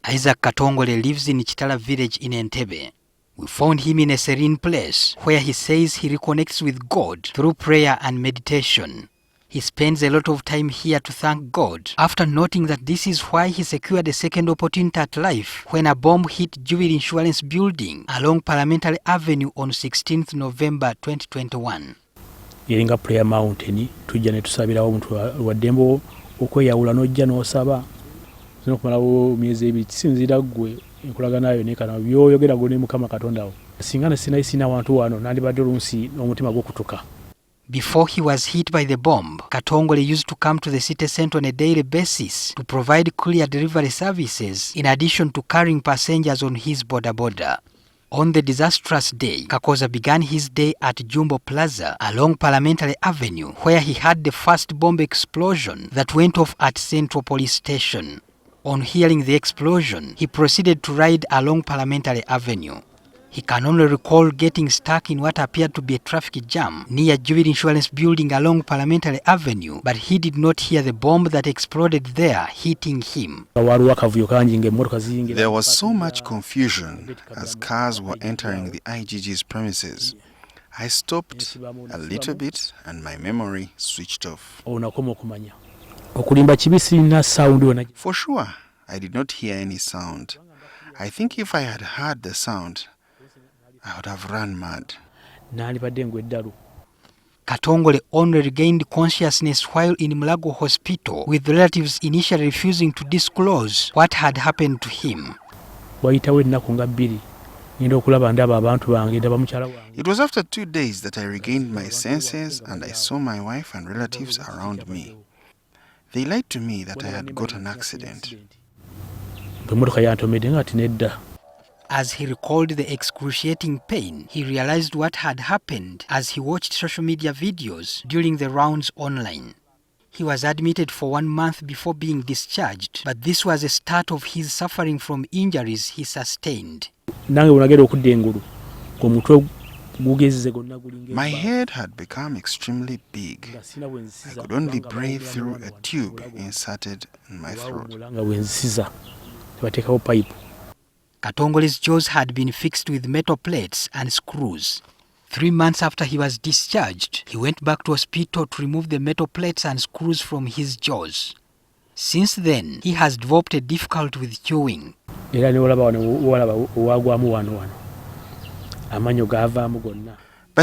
Isaac Katongole lives in Chitala village in Entebbe. We found him in a serene place where he says he reconnects with God through prayer and meditation. He spends a lot of time here to thank God after noting that this is why he secured a second opportunity at life when a bomb hit Jewel Insurance building along Parliamentary Avenue on 16th November 2021. Yeringa prayer mountain tujja ne tusabirawo omuntu waddembo okweyawula n'ojja n'osaba zino kumalawo myezi ebiri kisinzira ggwe enkolagana yo nekana byoyogera gone Mukama Katonda wo singana sina wantu wano nandibadde olunsi n'omutima gw'okutuka. Before he was hit by the bomb, Katongole used to come to the city centre on a daily basis to provide courier delivery services in addition to carrying passengers on his boda. On the disastrous day, Kakoza began his day at Jumbo Plaza along Parliamentary Avenue, where he had the first bomb explosion that went off at Central Police Station. On hearing the explosion, he proceeded to ride along Parliamentary Avenue. He can only recall getting stuck in what appeared to be a traffic jam near Jewel Insurance building along Parliamentary Avenue, but he did not hear the bomb that exploded there hitting him. There was so much confusion as cars were entering the IGG's premises. I stopped a little bit and my memory switched off. For sure, I did not hear any sound. I think if I had heard the sound, I would have run mad. Katongole only regained consciousness while in Mulago Hospital, with relatives initially refusing to disclose what had happened to him. It was after 2 days that I regained my senses and I saw my wife and relatives around me. They lied to me that I had got an accident. As he recalled the excruciating pain, he realized what had happened as he watched social media videos during the rounds online. He was admitted for 1 month before being discharged, but this was a start of his suffering from injuries he sustained. My head had become extremely big. I could only breathe through a tube inserted in my throat. Katongole's jaws had been fixed with metal plates and screws. 3 months after he was discharged, he went back to hospital to remove the metal plates and screws from his jaws. Since then, he has developed a difficulty with chewing. By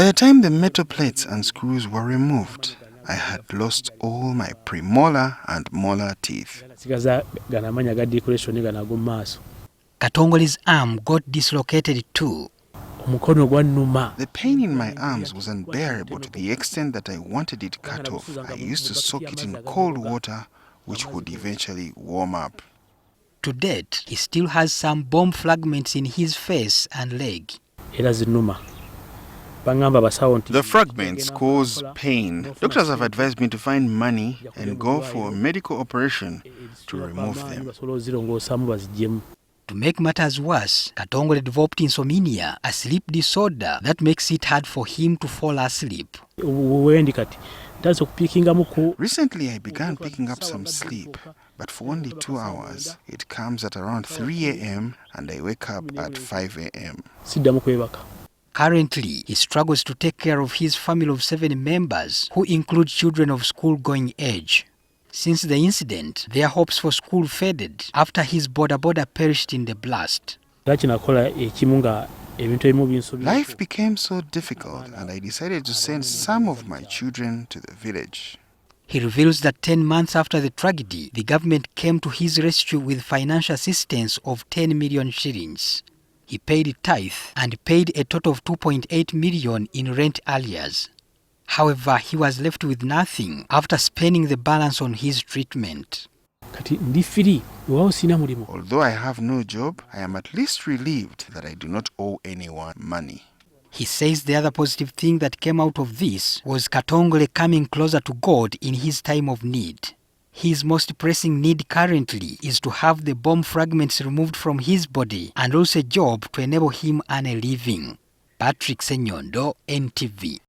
the time the metal plates and screws were removed, I had lost all my premolar and molar teeth. Katongole's arm got dislocated too. The pain in my arms was unbearable to the extent that I wanted it cut off. I used to soak it in cold water, which would eventually warm up. To date, he still has some bomb fragments in his face and leg. The fragments cause pain. Doctors have advised me to find money and go for a medical operation to remove them. To make matters worse, Katongole developed insomnia, a sleep disorder that makes it hard for him to fall asleep. Recently, I began picking up some sleep, but for only 2 hours. It comes at around 3 a.m. and I wake up at 5 a.m. Currently, he struggles to take care of his family of 7 members, who include children of school-going age. Since the incident, their hopes for school faded after his boda perished in the blast. Life became so difficult and I decided to send some of my children to the village. He reveals that 10 months after the tragedy, the government came to his rescue with financial assistance of 10 million shillings. He paid tithe and paid a total of 2.8 million in rent arrears. However, he was left with nothing after spending the balance on his treatment. Although I have no job, I am at least relieved that I do not owe anyone money. He says the other positive thing that came out of this was Katongole coming closer to God in his time of need. His most pressing need currently is to have the bomb fragments removed from his body and also a job to enable him earn a living. Patrick Senyondo, NTV.